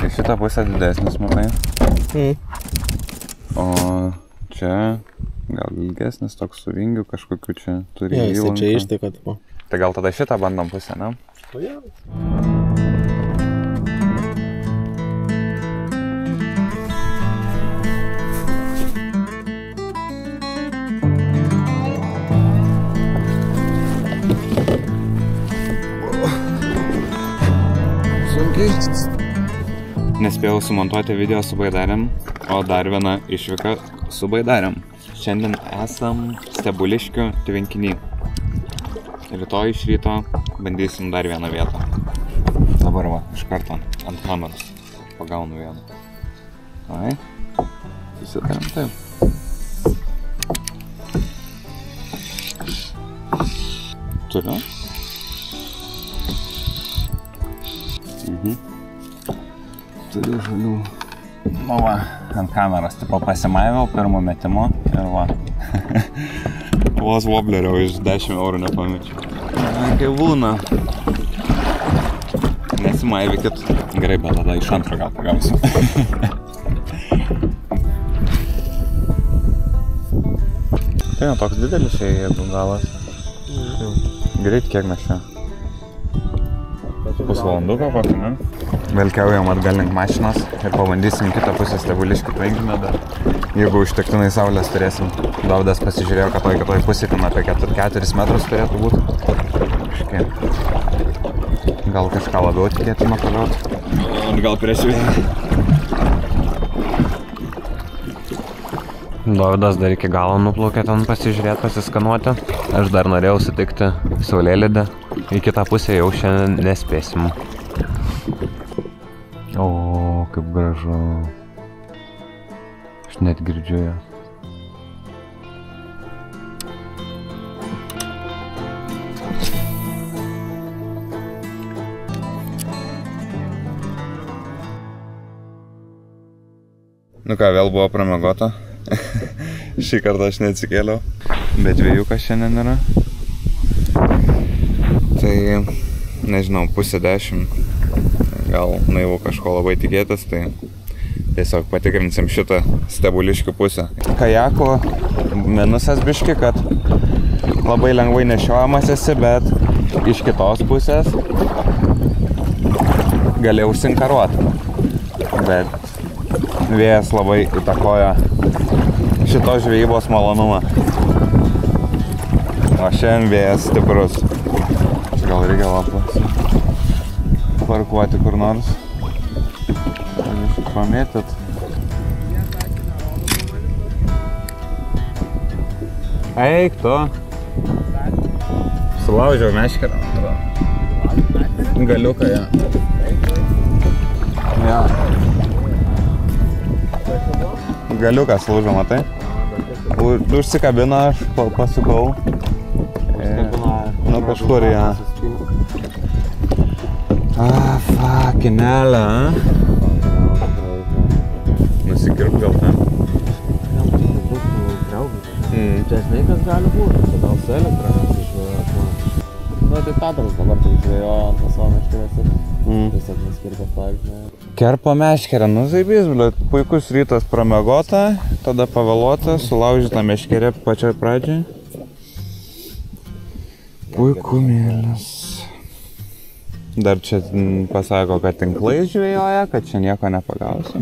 Tai šitą pusę didesnis, matai. O čia gal ilgesnis, toks su vingiu kažkokiu čia turi įlanką. Jisai čia išteka, tipo. Tai gal tada šitą bandom pusę, ne? O jau. Nespėjau sumontuoti video su baidarėm, o dar viena išvyka su baidarėm. Šiandien esam Stebuliškių tvenkiny. Rytoj iš ryto bandysim dar vieną vietą. Dabar va, iš karto ant kameros pagaunu vieną. Ai, susitarėm taip. Turiu. Turiu žalių. Nu va, ant kameros tipo pasimaiviau pirmų metimų ir va. Vos woblerio iš 10 eurų nepamečiau. Kaip būna. Nesimaivikit. Gerai, bet tada iš antro gal pagausiu. Tai jau toks didelis šiai, jeigu galas. Greit, kiek mes čia? Pusvalanduką kokį, ne? Velkiaujam atgal link mašinos ir pabandysim kitą pusę Stebuliškių tvenkinio dar. Jeigu užtektinai saulės turėsim. Daudas pasižiūrėjo, kad kitoj pusė ten apie 4 metrus turėtų būti. Gal kažką labiau tikėtina pagauti. Gal prieš vėją. Dovydas dar iki galo nuplaukė ten pasižiūrėti, pasiskanuoti. Aš dar norėjau sutikti saulėlydę. Į kitą pusę jau šiandien nespėsim. O, kaip gražu. Aš net girdžiu ją. Nu ką, vėl buvo pramiegota. Šį kartą aš neatsikėliau. Bet dviejukas šiandien yra. Tai, nežinau, 9:30. Gal naivu kažko labai tikėtis, tai tiesiog patikrinsim šitą Stebuliškių pusę. Kajako minusas biški, kad labai lengvai nešiojamas esi, bet iš kitos pusės gali užsinkaruoti. Bet vėjas labai įtakoja šitos žvejybos malonumą. O šiandien vėjas stiprus. Gal reikia lapas parkuoti kur nors. Pamėtit. Eik tu. Sulaužiau meškerą. Galiuką, ja. Ja. Galiukas lūžo, matai? Užsikabino, aš pasukau. Nu kažkur, ja. Fakinelė, Nusikirp gal ten. Čia žinai, kas gali būti, čia gal su elektra išvėjoja. Nu, tai Petras dabar tai žvėjoja ant tą savo meškerės ir tiesiog nuskirpė pavyzdžiui. Kerpo meškerė, nu zaibys, bet puikus rytas pramiegota, tada pavėluota, sulaužyta meškerė pačioj pradžiai. Puikumėlis. Dar čia pasako, kad tinklai žvėjoja, kad čia nieko nepagausi.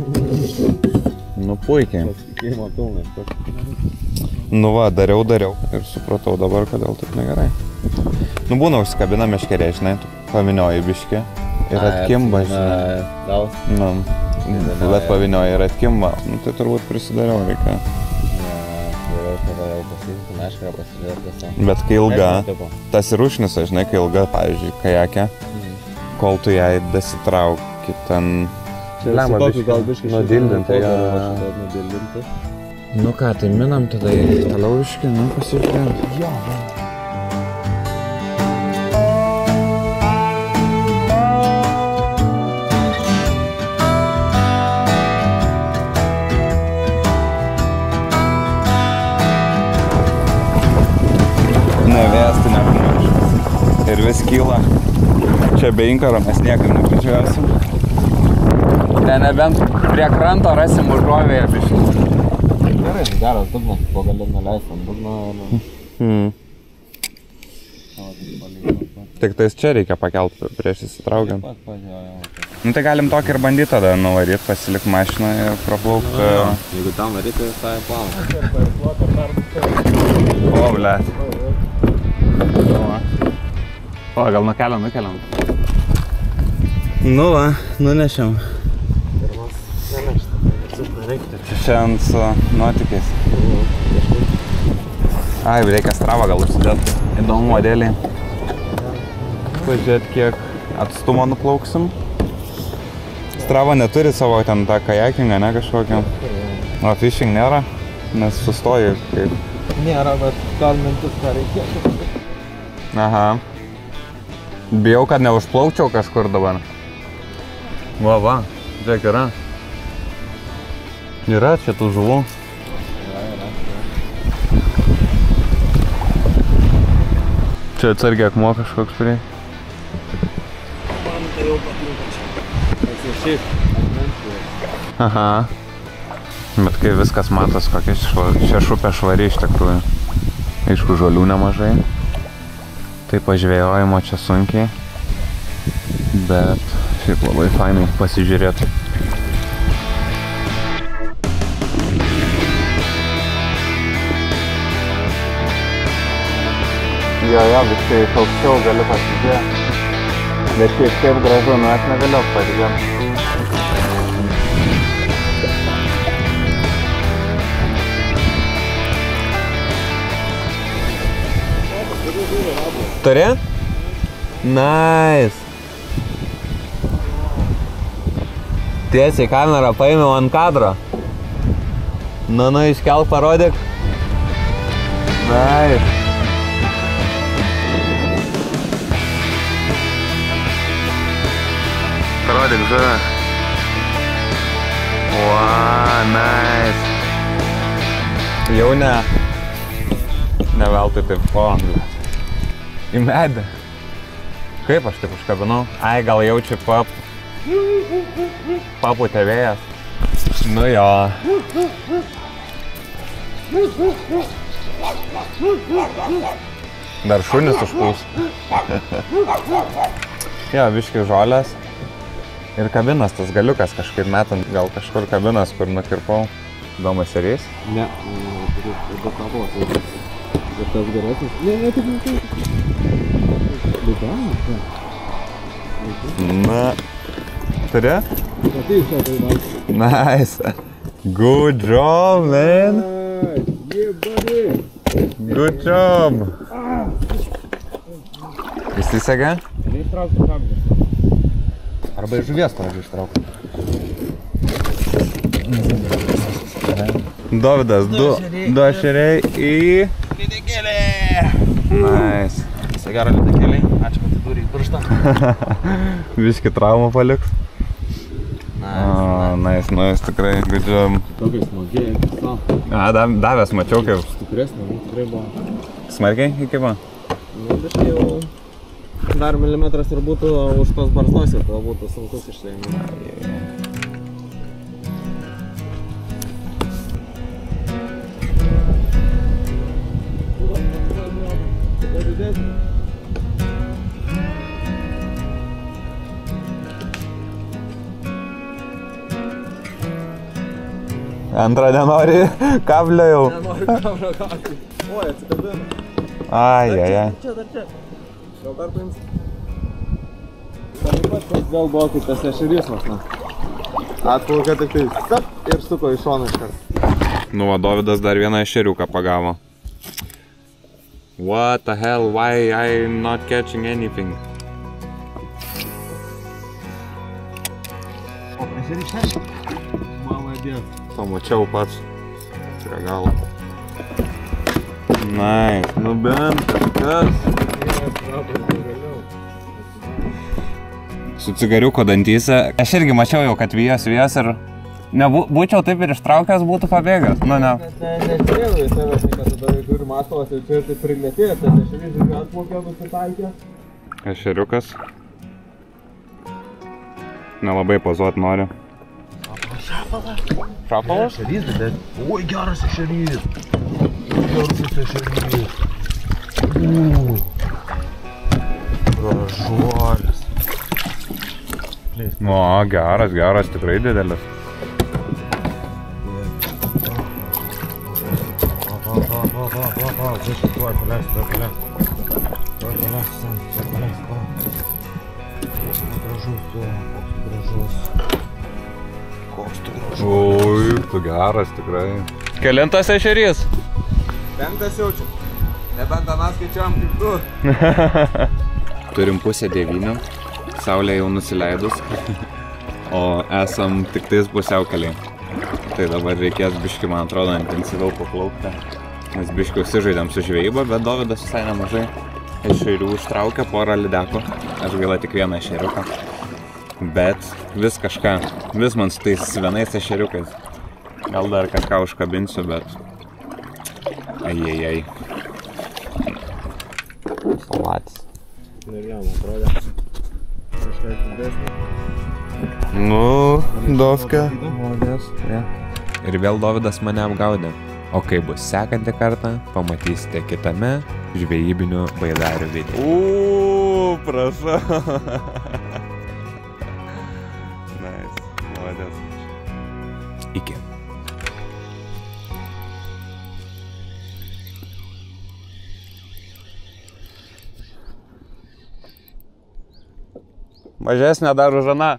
Nu puikiai. Pasitikėjimo pilnas. Nu va, dariau ir supratau dabar, kodėl taip negerai. Nu būna užsikabina meškerė, žinai, tu pavinioji biškį ir atkimba, žinai. Nu, bet pavinioji ir atkimba, nu tai turbūt prisidariau reikia. Bet kai ilga, tas ir užnisa, žinai, kai ilga, pavyzdžiui, kajake, kol tu jai dasitrauki ten... Lemą biškį nudildinti. Nu ką, tai minam tada į toliau biškį, nu pasižiūrėjom. Jo, nevėsti nepamiršęs. Ir vis kyla. Čia be inkaro mes niekam neprižiūrėsim. Ne, nebent prie kranto rasim užuovėje biškį. Gerai, geras dugnas, po gali nuleisti ant dugno. Tik tais čia reikia pakelt prieš įsitraukiant. Nu tai galim tokį ir bandyti tada nuvaryt, pasilik mašiną ir praplaukt. Jeigu tam varyti, tai planą. O, blėt. O, gal nukeliam. Nu va, nunešiam. Pirmas nenešti, nereikti. Čia ant su nuotykiais. Ai, reikia stravą gal užsidėt. Įdomu modeliai. Pažiūrėt, kiek atstumą nuplauksim. Strava neturi savo ten tą kajakingą, ne kažkokią. O fishing nėra, nes sustoji kaip... Nėra, bet gal mintis ką reikėtų. Aha. Bijau, kad neužplaukčiau kažkur dabar. Va, žiūrėk, yra. Yra čia tų žuvų. Čia atsargiai akmuo kažkoks prie. Man tai jau patinka čia. Esi šiaip atmenčiu. Aha. Bet kai viskas matos, kokia šešupė švari iš tikrųjų. Aišku, žolių nemažai. Tai pažvėjojimo čia sunkiai. Bet šiaip labai fainai pasižiūrėti. Jo, viskai iš aukščiau galiu pasižiūrėti. Bet šiaip kaip gražu, nu aš negaliu pasižiūrėti. Turi? Nice. Tiesiai kamerą paėmiau ant kadro. Nu, iškelk, parodyk. Nice. Parodyk žuvę. Wow, nice. Jau ne veltui taip į medį. Kaip aš taip užkabinau? Ai, gal jaučiu papūtė vėjas. Nu jo. Dar šunis užpūs. Jo, biški žolės. Ir kabinas tas galiukas kažkaip metant, gal kažkur kabinas, kur nukirpau. Įdomus šerys? Ne, turiu daug kavos. Bet tas geresnis? Ne, tik. Na, turi? Nice. Good job, man. Good job. Įsisegė? Neištraukti kabiną. Arba iš žuvies pradžiu ištraukti. Dovydas, du ešeriai į... Lydekėlė! Nice. Visą gerą lydekėlį. Ačiū, kad atidūrė į pirštą. Viški traumą paliks. Nice, tikrai, good job. Tokiais smagėjai, A, davęs mačiau kaip... Stipresnė, tikrai buvo. Smarkiai įkibo? Nu, bet jau... Dar milimetras ir būtų už tos barzdos ir to būtų sunkus išsėjimas. Antrą nenori kablio jau. Nenoriu kablio kablį. Oi, atsikabino. Ai. Čia, dar čia. Gal dar paimsi? Taip pat vėl buvo kaip tas ešerys vos, na. Atplaukė tik tai stop ir suko į šoną iškart. Nu, va, Dovydas dar vieną ešeriuką pagavo. What the hell, why I'm not catching anything? O, ešerys čia? Mama dės. Pamačiau pats. Prie galo. Nice, nu bent kažkas. Su cigariuko dantyse. Aš irgi mačiau jau, kad vijas ir... Būčiau taip ir ištraukęs, būtų pabėgęs. Nu, ne. Nežiūrėjau į save, kad tada žiūri masalas ir čia taip prilėtėjo, tas ešerys ir atplaukė nusitaikė. Ešeriukas. Nelabai pozuot nori. Šapalas? Ešerys, bet... Oi, geras ešerys. Geras ešerys. Gražuolis. Nu, geras, tikrai didelis. Oi, tu geras tikrai. Kelintas ešerys? 5 jaučiu. Nebent aną skaičiuojam kaip 2. Turim pusę 9, saulė jau nusileidus, o esam tik tais pusiaukeliai. Tai dabar reikės biškį, man atrodo, intensyviau paplaukti. Mes biškį užsižaidėm su žvejyba, bet Dovydas visai nemažai ešerių užtraukė, porą lydekų. Aš gaila tik vieną ešeriuką. Bet vis kažką, vis man su tais vienais ešeriukais. Gal dar kažką užkabinsiu, bet... Ai. Salatis. Ir jam atrodė. Kažkaip didesnį. Nu, dovka. Modės. Ir vėl Dovydas mane apgaudė. O kai bus sekantį kartą, pamatysite kitame žvejybinių baidarių video. Prašau. Nice. Modės. Iki. Mažesnė dar už aną.